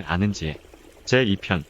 자신을 아는 지혜. 제2편.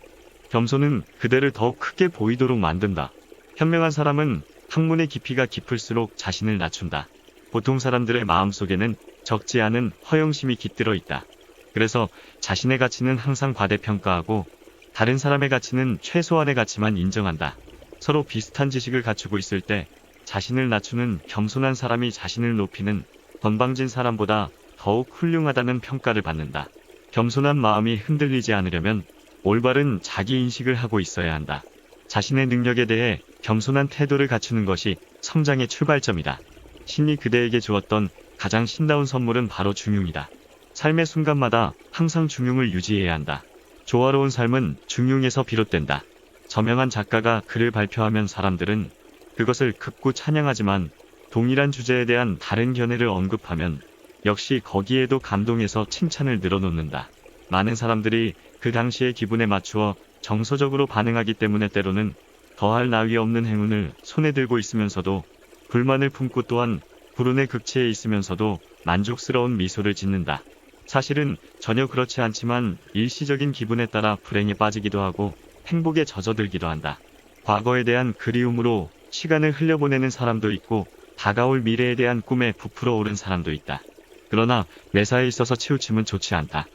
겸손은 그대를 더욱 크게 보이도록 만든다. 현명한 사람은 학문의 깊이가 깊을수록 자신을 낮춘다. 보통 사람들의 마음속에는 적지 않은 허영심이 깃들어 있다. 그래서 자신의 가치는 항상 과대평가하고 다른 사람의 가치는 최소한의 가치만 인정한다. 서로 비슷한 지식을 갖추고 있을 때 자신을 낮추는 겸손한 사람이 자신을 높이는 건방진 사람보다 더욱 훌륭하다는 평가를 받는다. 겸손한 마음이 흔들리지 않으려면 올바른 자기인식을 하고 있어야 한다. 자신의 능력에 대해 겸손한 태도를 갖추는 것이 성장의 출발점이다. 신이 그대에게 주었던 가장 신다운 선물은 바로 중용이다. 삶의 순간마다 항상 중용을 유지해야 한다. 조화로운 삶은 중용에서 비롯된다. 저명한 작가가 글을 발표하면 사람들은 그것을 극구 찬양하지만 동일한 주제에 대한 다른 견해를 언급하면 역시 거기에도 감동해서 칭찬을 늘어놓는다. 많은 사람들이 그 당시의 기분에 맞추어 정서적으로 반응하기 때문에 때로는 더할 나위 없는 행운을 손에 들고 있으면서도 불만을 품고 또한 불운의 극치에 있으면서도 만족스러운 미소를 짓는다. 사실은 전혀 그렇지 않지만 일시적인 기분에 따라 불행에 빠지기도 하고 행복에 젖어들기도 한다. 과거에 대한 그리움으로 시간을 흘려보내는 사람도 있고 다가올 미래에 대한 꿈에 부풀어 오른 사람도 있다. 그러나 매사에 있어서 치우침은 좋지 않다.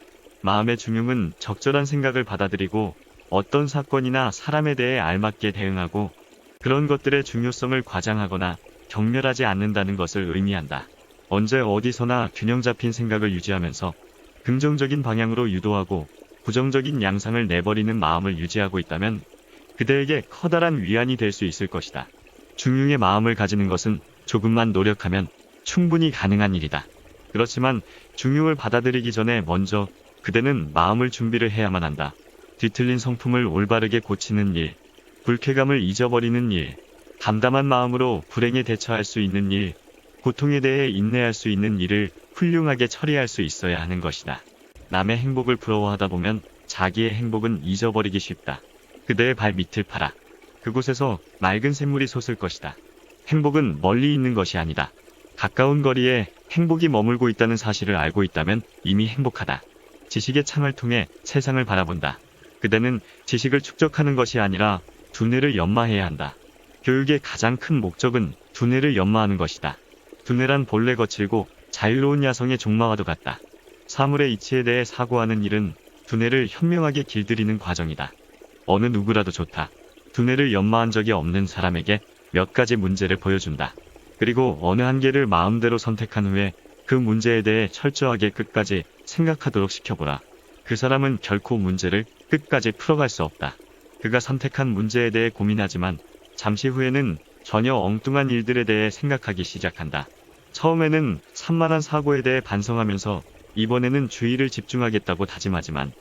마음의 중용은 적절한 생각을 받아들이고 어떤 사건이나 사람에 대해 알맞게 대응하고 그런 것들의 중요성을 과장하거나 경멸하지 않는다는 것을 의미한다. 언제 어디서나 균형 잡힌 생각을 유지하면서 긍정적인 방향으로 유도하고 부정적인 양상을 내버리는 마음을 유지하고 있다면 그대에게 커다란 위안이 될 수 있을 것이다. 중용의 마음을 가지는 것은 조금만 노력하면 충분히 가능한 일이다. 그렇지만 중용을 받아들이기 전에 먼저 그대는 마음을 준비를 해야만 한다. 뒤틀린 성품을 올바르게 고치는 일, 불쾌감을 잊어버리는 일, 담담한 마음으로 불행에 대처할 수 있는 일, 고통에 대해 인내할 수 있는 일을 훌륭하게 처리할 수 있어야 하는 것이다. 남의 행복을 부러워하다 보면 자기의 행복은 잊어버리기 쉽다. 그대의 발 밑을 봐라. 그곳에서 맑은 샘물이 솟을 것이다. 행복은 멀리 있는 것이 아니다. 가까운 거리에 행복이 머물고 있다는 사실을 알고 있다면 이미 행복하다. 지식의 창을 통해 세상을 바라본다. 그대는 지식을 축적하는 것이 아니라 두뇌를 연마해야 한다. 교육의 가장 큰 목적은 두뇌를 연마하는 것이다. 두뇌란 본래 거칠고 자유로운 야성의 종마와도 같다. 사물의 이치에 대해 사고하는 일은 두뇌를 현명하게 길들이는 과정이다. 어느 누구라도 좋다. 두뇌를 연마한 적이 없는 사람에게 몇 가지 문제를 보여준다. 그리고 어느 한 개를 마음대로 선택한 후에 그 문제에 대해 철저하게 끝까지 생각하도록 시켜보라. 그 사람은 결코 문제를 끝까지 풀어갈 수 없다. 그가 선택한 문제에 대해 고민하지만 잠시 후에는 전혀 엉뚱한 일들에 대해 생각하기 시작한다. 처음에는 산만한 사고에 대해 반성하면서 이번에는 주의를 집중하겠다고 다짐하지만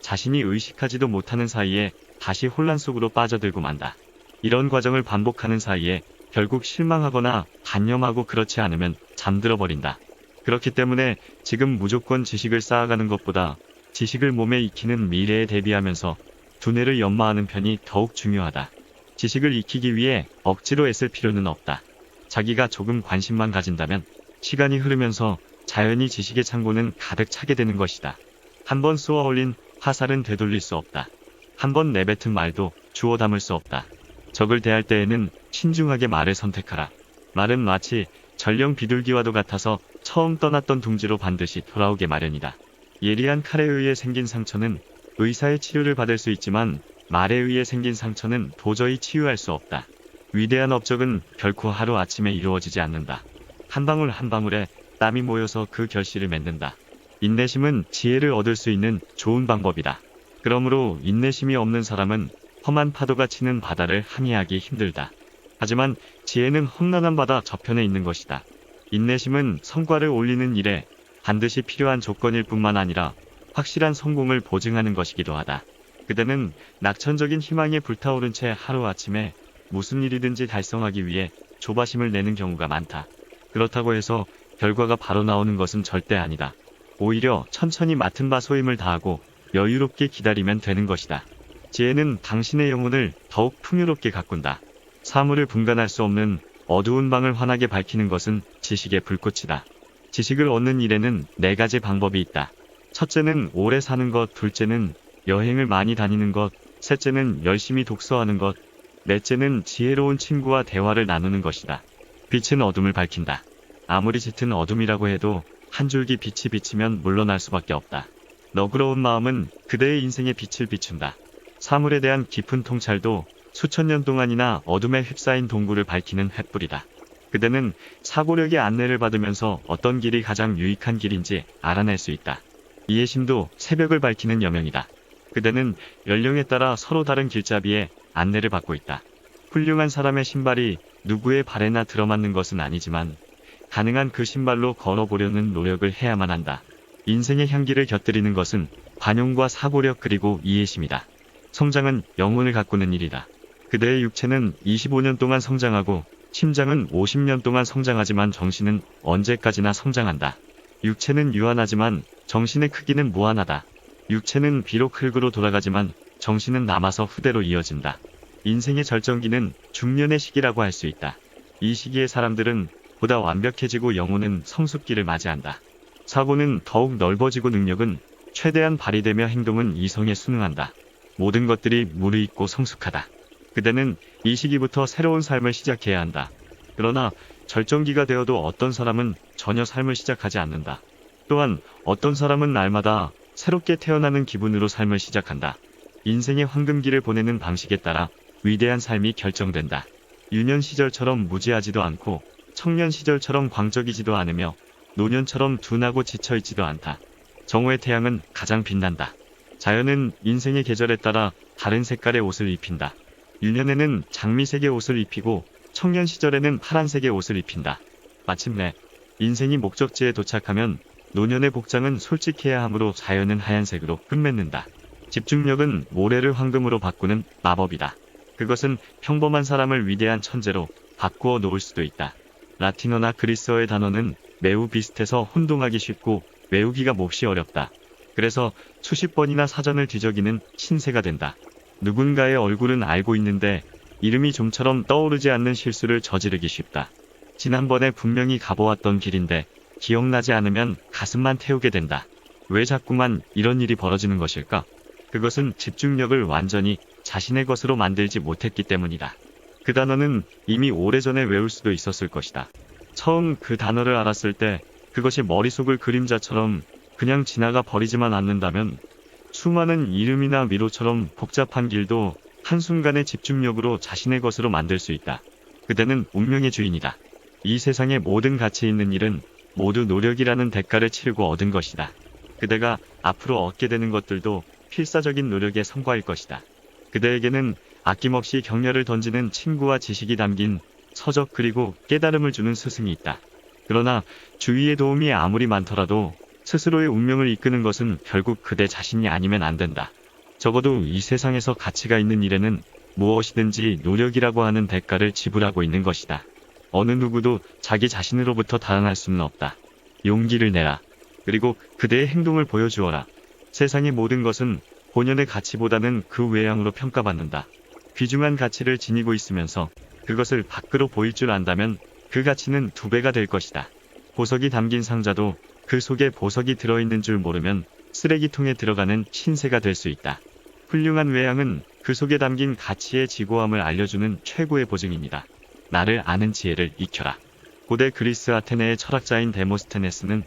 자신이 의식하지도 못하는 사이에 다시 혼란 속으로 빠져들고 만다. 이런 과정을 반복하는 사이에 결국 실망하거나 단념하고 그렇지 않으면 잠들어 버린다. 그렇기 때문에 지금 무조건 지식을 쌓아가는 것보다 지식을 몸에 익히는 미래에 대비하면서 두뇌를 연마하는 편이 더욱 중요하다. 지식을 익히기 위해 억지로 애쓸 필요는 없다. 자기가 조금 관심만 가진다면 시간이 흐르면서 자연히 지식의 창고는 가득 차게 되는 것이다. 한번 쏘아 올린 화살은 되돌릴 수 없다. 한번 내뱉은 말도 주워 담을 수 없다. 적을 대할 때에는 신중하게 말을 선택하라. 말은 마치 전령 비둘기와도 같아서 처음 떠났던 둥지로 반드시 돌아오게 마련이다. 예리한 칼에 의해 생긴 상처는 의사의 치료를 받을 수 있지만 말에 의해 생긴 상처는 도저히 치유할 수 없다. 위대한 업적은 결코 하루아침에 이루어지지 않는다. 한 방울 한 방울에 땀이 모여서 그 결실을 맺는다. 인내심은 지혜를 얻을 수 있는 좋은 방법이다. 그러므로 인내심이 없는 사람은 험한 파도가 치는 바다를 항해하기 힘들다. 하지만 지혜는 험난한 바다 저편에 있는 것이다. 인내심은 성과를 올리는 일에 반드시 필요한 조건일 뿐만 아니라 확실한 성공을 보증하는 것이기도 하다. 그대는 낙천적인 희망에 불타오른 채 하루아침에 무슨 일이든지 달성하기 위해 조바심을 내는 경우가 많다. 그렇다고 해서 결과가 바로 나오는 것은 절대 아니다. 오히려 천천히 맡은 바 소임을 다하고 여유롭게 기다리면 되는 것이다. 지혜는 당신의 영혼을 더욱 풍요롭게 가꾼다. 사물을 분간할 수 없는 어두운 방을 환하게 밝히는 것은 지식의 불꽃이다. 지식을 얻는 일에는 4가지 방법이 있다. 첫째는 오래 사는 것, 둘째는 여행을 많이 다니는 것, 셋째는 열심히 독서하는 것, 넷째는 지혜로운 친구와 대화를 나누는 것이다. 빛은 어둠을 밝힌다. 아무리 짙은 어둠이라고 해도 한 줄기 빛이 비치면 물러날 수밖에 없다. 너그러운 마음은 그대의 인생의 빛을 비춘다. 사물에 대한 깊은 통찰도 수천 년 동안이나 어둠에 휩싸인 동굴을 밝히는 횃불이다. 그대는 사고력의 안내를 받으면서 어떤 길이 가장 유익한 길인지 알아낼 수 있다. 이해심도 새벽을 밝히는 여명이다. 그대는 연령에 따라 서로 다른 길잡이에 안내를 받고 있다. 훌륭한 사람의 신발이 누구의 발에나 들어맞는 것은 아니지만 가능한 그 신발로 걸어보려는 노력을 해야만 한다. 인생의 향기를 곁들이는 것은 관용과 사고력 그리고 이해심이다. 성장은 영혼을 가꾸는 일이다. 그대의 육체는 25년 동안 성장하고 심장은 50년 동안 성장하지만 정신은 언제까지나 성장한다. 육체는 유한하지만 정신의 크기는 무한하다. 육체는 비록 흙으로 돌아가지만 정신은 남아서 후대로 이어진다. 인생의 절정기는 중년의 시기라고 할 수 있다. 이 시기에 사람들은 보다 완벽해지고 영혼은 성숙기를 맞이한다. 사고는 더욱 넓어지고 능력은 최대한 발휘되며 행동은 이성에 순응한다. 모든 것들이 무르익고 성숙하다. 그대는 이 시기부터 새로운 삶을 시작해야 한다. 그러나 절정기가 되어도 어떤 사람은 전혀 삶을 시작하지 않는다. 또한 어떤 사람은 날마다 새롭게 태어나는 기분으로 삶을 시작한다. 인생의 황금기를 보내는 방식에 따라 위대한 삶이 결정된다. 유년 시절처럼 무지하지도 않고 청년 시절처럼 광적이지도 않으며 노년처럼 둔하고 지쳐있지도 않다. 정오의 태양은 가장 빛난다. 자연은 인생의 계절에 따라 다른 색깔의 옷을 입힌다. 유년에는 장미색의 옷을 입히고 청년 시절에는 파란색의 옷을 입힌다. 마침내 인생이 목적지에 도착하면 노년의 복장은 솔직해야 하므로 자연은 하얀색으로 끝맺는다. 집중력은 모래를 황금으로 바꾸는 마법이다. 그것은 평범한 사람을 위대한 천재로 바꾸어 놓을 수도 있다. 라틴어나 그리스어의 단어는 매우 비슷해서 혼동하기 쉽고 외우기가 몹시 어렵다. 그래서 수십 번이나 사전을 뒤적이는 신세가 된다. 누군가의 얼굴은 알고 있는데 이름이 좀처럼 떠오르지 않는 실수를 저지르기 쉽다. 지난번에 분명히 가보았던 길인데 기억나지 않으면 가슴만 태우게 된다. 왜 자꾸만 이런 일이 벌어지는 것일까? 그것은 집중력을 완전히 자신의 것으로 만들지 못했기 때문이다. 그 단어는 이미 오래전에 외울 수도 있었을 것이다. 처음 그 단어를 알았을 때 그것이 머릿속을 그림자처럼 그냥 지나가 버리지만 않는다면 수많은 이름이나 미로처럼 복잡한 길도 한순간의 집중력으로 자신의 것으로 만들 수 있다. 그대는 운명의 주인이다. 이 세상의 모든 가치 있는 일은 모두 노력이라는 대가를 치르고 얻은 것이다. 그대가 앞으로 얻게 되는 것들도 필사적인 노력의 성과일 것이다. 그대에게는 아낌없이 격려를 던지는 친구와 지식이 담긴 서적 그리고 깨달음을 주는 스승이 있다. 그러나 주위의 도움이 아무리 많더라도 스스로의 운명을 이끄는 것은 결국 그대 자신이 아니면 안 된다. 적어도 이 세상에서 가치가 있는 일에는 무엇이든지 노력이라고 하는 대가를 지불하고 있는 것이다. 어느 누구도 자기 자신으로부터 달아날 수는 없다. 용기를 내라. 그리고 그대의 행동을 보여주어라. 세상의 모든 것은 본연의 가치보다는 그 외양으로 평가받는다. 귀중한 가치를 지니고 있으면서 그것을 밖으로 보일 줄 안다면 그 가치는 2배가 될 것이다. 보석이 담긴 상자도 그 속에 보석이 들어있는 줄 모르면 쓰레기통에 들어가는 신세가 될 수 있다. 훌륭한 외양은 그 속에 담긴 가치의 지고함을 알려주는 최고의 보증입니다. 나를 아는 지혜를 익혀라. 고대 그리스 아테네의 철학자인 데모스테네스는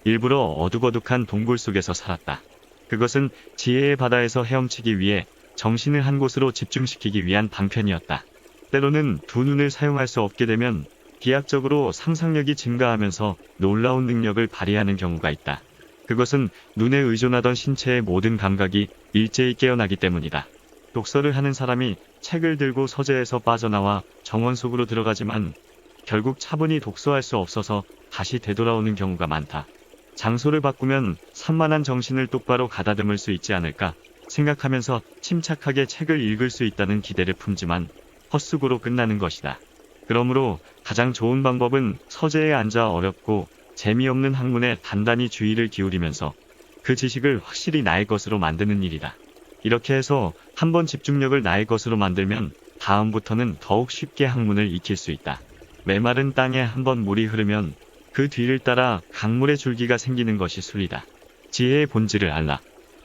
일부러 어둑어둑한 동굴 속에서 살았다. 그것은 지혜의 바다에서 헤엄치기 위해 정신을 한 곳으로 집중시키기 위한 방편이었다. 때로는 두 눈을 사용할 수 없게 되면 비약적으로 상상력이 증가하면서 놀라운 능력을 발휘하는 경우가 있다. 그것은 눈에 의존하던 신체의 모든 감각이 일제히 깨어나기 때문이다. 독서를 하는 사람이 책을 들고 서재에서 빠져나와 정원 속으로 들어가지만 결국 차분히 독서할 수 없어서 다시 되돌아오는 경우가 많다. 장소를 바꾸면 산만한 정신을 똑바로 가다듬을 수 있지 않을까 생각하면서 침착하게 책을 읽을 수 있다는 기대를 품지만 헛수고로 끝나는 것이다. 그러므로 가장 좋은 방법은 서재에 앉아 어렵고 재미없는 학문에 단단히 주의를 기울이면서 그 지식을 확실히 나의 것으로 만드는 일이다. 이렇게 해서 한번 집중력을 나의 것으로 만들면 다음부터는 더욱 쉽게 학문을 익힐 수 있다. 메마른 땅에 한번 물이 흐르면 그 뒤를 따라 강물의 줄기가 생기는 것이 순리다. 지혜의 본질을 알라.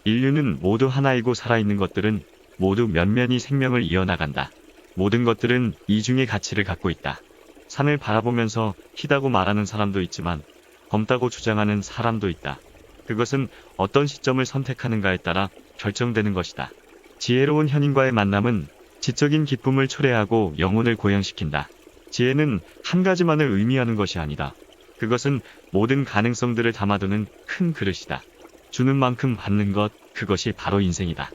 인류는 모두 하나이고 살아있는 것들은 모두 면면이 생명을 이어나간다. 모든 것들은 이중의 가치를 갖고 있다. 산을 바라보면서 희다고 말하는 사람도 있지만 검다고 주장하는 사람도 있다. 그것은 어떤 시점을 선택하는가에 따라 결정되는 것이다. 지혜로운 현인과의 만남은 지적인 기쁨을 초래하고 영혼을 고양시킨다. 지혜는 한 가지만을 의미하는 것이 아니다. 그것은 모든 가능성들을 담아두는 큰 그릇이다. 주는 만큼 받는 것, 그것이 바로 인생이다.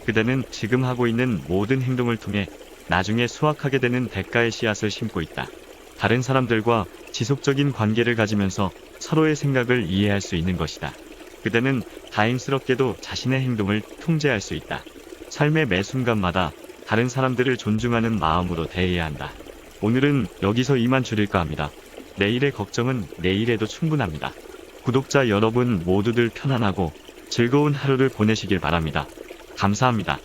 그대는 지금 하고 있는 모든 행동을 통해 나중에 수확하게 되는 대가의 씨앗을 심고 있다. 다른 사람들과 지속적인 관계를 가지면서 서로의 생각을 이해할 수 있는 것이다. 그대는 다행스럽게도 자신의 행동을 통제할 수 있다. 삶의 매 순간마다 다른 사람들을 존중하는 마음으로 대해야 한다. 오늘은 여기서 이만 줄일까 합니다. 내일의 걱정은 내일에도 충분합니다. 구독자 여러분 모두들 편안하고 즐거운 하루를 보내시길 바랍니다. 감사합니다.